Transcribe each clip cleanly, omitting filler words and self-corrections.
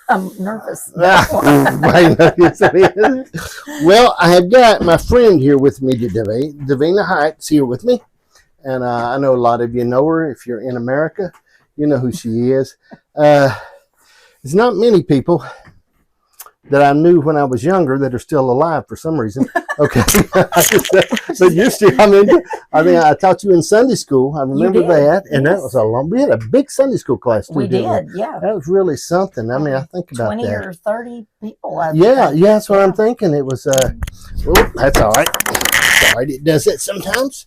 I'm nervous. Well, I have got my friend here with me today. Davina Hieatt's here with me. And I know a lot of you know her. If you're in America, you know who she is. There's not many people that I knew when I was younger that are still alive for some reason. Okay. But you're still, I taught you in Sunday school. I remember that. And that was we had a big Sunday school class too. We did, yeah. That was really something. I think about 20 that. 20 or 30 people. Yeah, that's what I'm thinking. It was, that's all right. It's all right. It does that sometimes.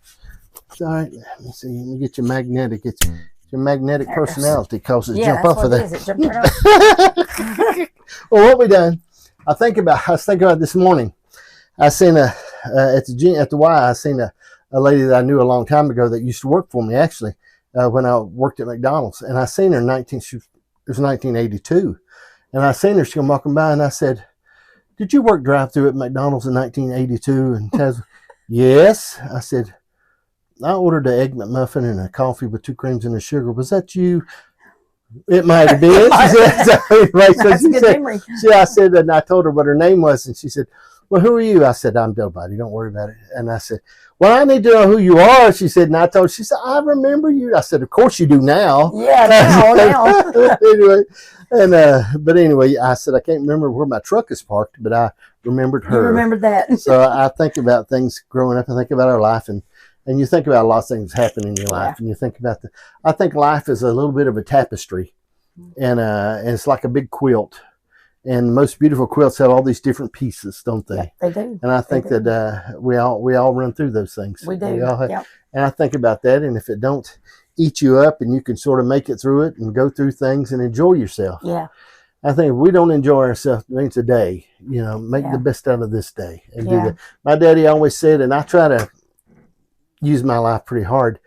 It's all right. Let me see. Let me get your magnetic. It's your magnetic personality causes jump off of that. It jumped right off. Well, what we done? I was thinking about this morning. I seen at the Y. I seen a lady that I knew a long time ago that used to work for me actually when I worked at McDonald's, and I seen her in 1982, and I seen her. She come walking by, and I said, "Did you work drive-through at McDonald's in 1982?" And Taz, yes. I said, "I ordered an Egg McMuffin and a coffee with 2 creams and a sugar. Was that you?" It might have been. I said, and I told her what her name was, and she said, "Well, who are you?" I said, "I'm nobody. Don't worry about it." And I said, "Well, I need to know who you are." She said, and I told her, she said, "I remember you." I said, "Of course you do now." Yeah, now. Anyway, but anyway, I said, "I can't remember where my truck is parked, but I remembered her." You remembered that. So I think about things growing up. I think about our life, and you think about a lot of things happen in your life, and you think about I think life is a little bit of a tapestry, and it's like a big quilt. And the most beautiful quilts have all these different pieces, don't they? Yeah, they do. And I think that we all run through those things. We do. And I think about that, and if it don't eat you up, and you can sort of make it through it and go through things and enjoy yourself. Yeah. I think if we don't enjoy ourselves, I mean, it's a day. Make the best out of this day and do that. My daddy always said, and I try to use my life pretty hard.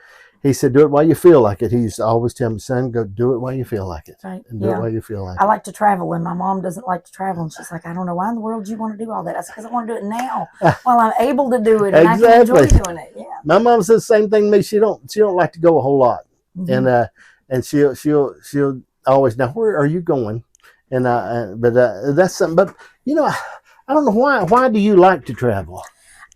He said, "Do it while you feel like it." He used to always tell me, "Son, go do it while you feel like it." Right. And do it while you feel like it. I like to travel, and my mom doesn't like to travel. And she's like, "I don't know why in the world you want to do all that." I said, "Because I want to do it now while I'm able to do it, and I can enjoy doing it." Yeah. My mom says the same thing to me. She don't like to go a whole lot. Mm-hmm. And she'll always, "Now, where are you going?" And that's something. But I don't know why. Why do you like to travel?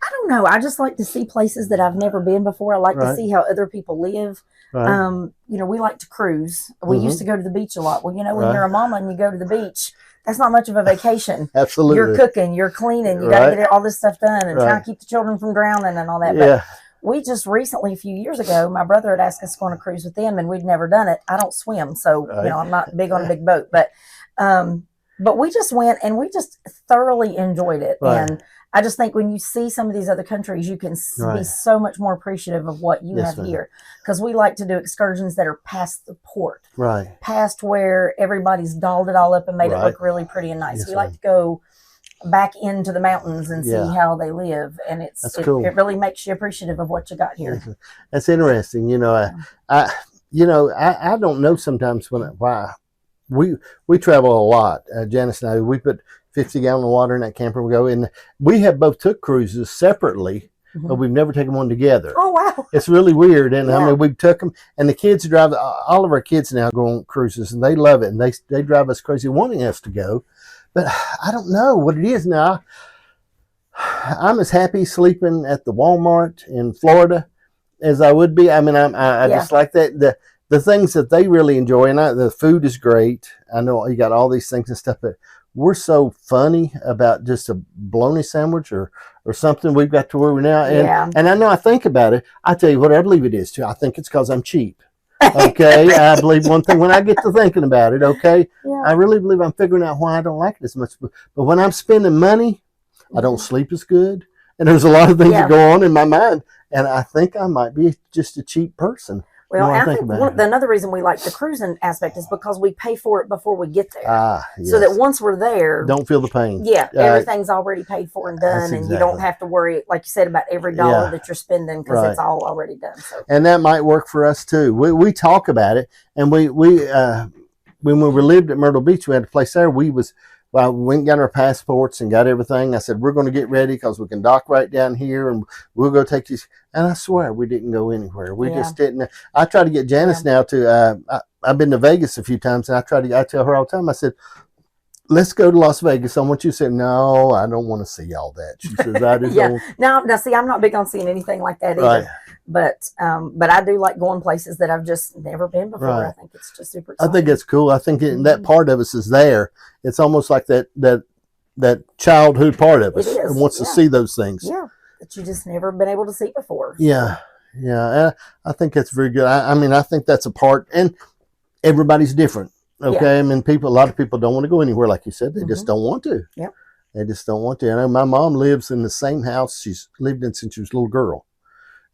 I don't know. I just like to see places that I've never been before. I like to see how other people live. Right. We like to cruise. We used to go to the beach a lot. Well, when you're a mama and you go to the beach, that's not much of a vacation. Absolutely. You're cooking, you're cleaning, you got to get all this stuff done and try to keep the children from drowning and all that. Yeah. But we just recently, a few years ago, my brother had asked us to go on a cruise with them, and we'd never done it. I don't swim, so I'm not big on a big boat. But we just went, and we just thoroughly enjoyed it. Right. And I just think when you see some of these other countries, you can be so much more appreciative of what you have here. Because we like to do excursions that are past the port. Right. Past where everybody's dolled it all up and made it look really pretty and nice. We like to go back into the mountains and see how they live. And cool. It really makes you appreciative of what you got here. That's interesting. I don't know sometimes why we travel a lot. Janice and I, we put 50 gallons of water in that camper. We go in. We have both took cruises separately, but we've never taken one together. Oh, wow. It's really weird. And we've took them, and the kids drive, all of our kids now go on cruises, and they love it. And they drive us crazy wanting us to go. But I don't know what it is now. I'm as happy sleeping at the Walmart in Florida as I would be. I mean, I just like that. The things that they really enjoy, and the food is great. I know you got all these things and stuff, but we're so funny about just a bologna sandwich or something. We've got to where we're now. And I know I think about it. I tell you what I believe it is too. I think it's because I'm cheap. Okay. I believe one thing when I get to thinking about it. Okay. Yeah. I really believe I'm figuring out why I don't like it as much. But when I'm spending money, I don't sleep as good. And there's a lot of things that go on in my mind. And I think I might be just a cheap person. Well, I think another reason we like the cruising aspect is because we pay for it before we get there. Yes. So that once we're there, don't feel the pain. Yeah, everything's already paid for and done, and you don't have to worry, like you said, about every dollar that you're spending because it's all already done. So. And that might work for us too. We talk about it, and we when we lived at Myrtle Beach, we had a place there. We went and got our passports and got everything. I said, we're going to get ready because we can dock right down here and we'll go take these. And I swear we didn't go anywhere. We just didn't. I try to get Janice now to, I've been to Vegas a few times, and I tell her all the time, I said, let's go to Las Vegas. I want you to say, no, I don't want to see all that. She says, I just Yeah. don't. Now, see, I'm not big on seeing anything like that either. But I do like going places that I've just never been before. I think it's just super exciting. I think it's cool. I think that part of us is there. It's almost like that childhood part of us and wants to see those things. Yeah, that you just never been able to see before. Yeah. Yeah. I think that's very good. I mean, I think that's a part, and everybody's different. Okay. Yeah. I mean, a lot of people don't want to go anywhere, like you said. They just don't want to. Yeah. They just don't want to. I know my mom lives in the same house she's lived in since she was a little girl.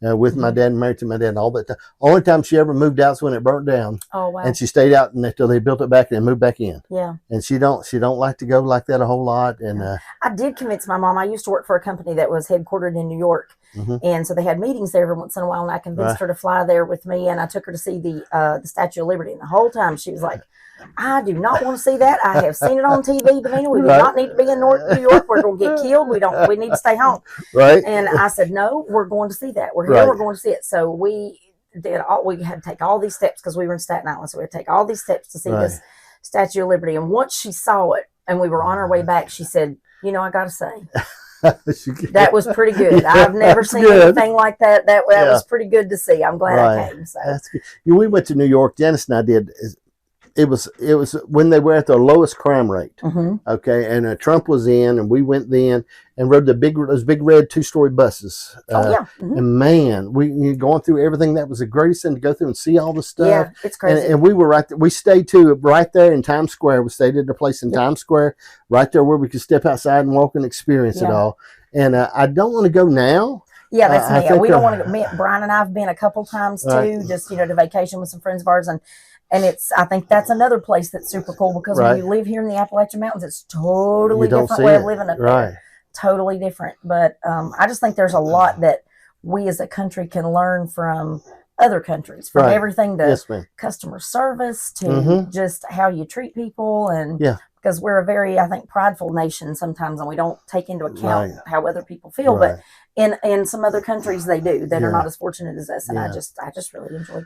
With my dad, married to my dad, and all that time. Only time she ever moved out is when it burnt down. Oh wow! And she stayed out until they built it back and moved back in. Yeah. And she don't like to go like that a whole lot. And I did convince my mom. I used to work for a company that was headquartered in New York, and so they had meetings there every once in a while. And I convinced her to fly there with me, and I took her to see the Statue of Liberty. And the whole time she was like, I do not want to see that. I have seen it on TV, Davina. We do not need to be in New York. We're going to get killed. We need to stay home. Right. And I said, no, we're going to see that. We're here. We're going to see it. So we had to take all these steps because we were in Staten Island. So we had to take all these steps to see this Statue of Liberty. And once she saw it and we were on our way back, she said, I got to say, that was pretty good. Yeah, I've never seen anything like that. That was pretty good to see. I'm glad I came. So. That's good. We went to New York. Janice and I did. It was when they were at their lowest crime rate. Okay, and Trump was in, and we went then and rode those big red 2-story buses. And man, we going through everything. That was the greatest thing to go through and see all the stuff. Yeah, it's crazy. And we were right there. We stayed right there in Times Square. We stayed at a place in Times Square, right there where we could step outside and walk and experience it all. And I don't want to go now. Yeah, that's me. We don't want to go. Brian and I have been a couple times too, just to vacation with some friends of ours, and I think that's another place that's super cool because when you live here in the Appalachian Mountains, it's totally different way of living up there. Totally different. But I just think there's a lot that we as a country can learn from other countries, from everything to customer service to just how you treat people. And because we're a very, I think, prideful nation sometimes, and we don't take into account how other people feel. But in some other countries, they do that are not as fortunate as us. And I just really enjoy going.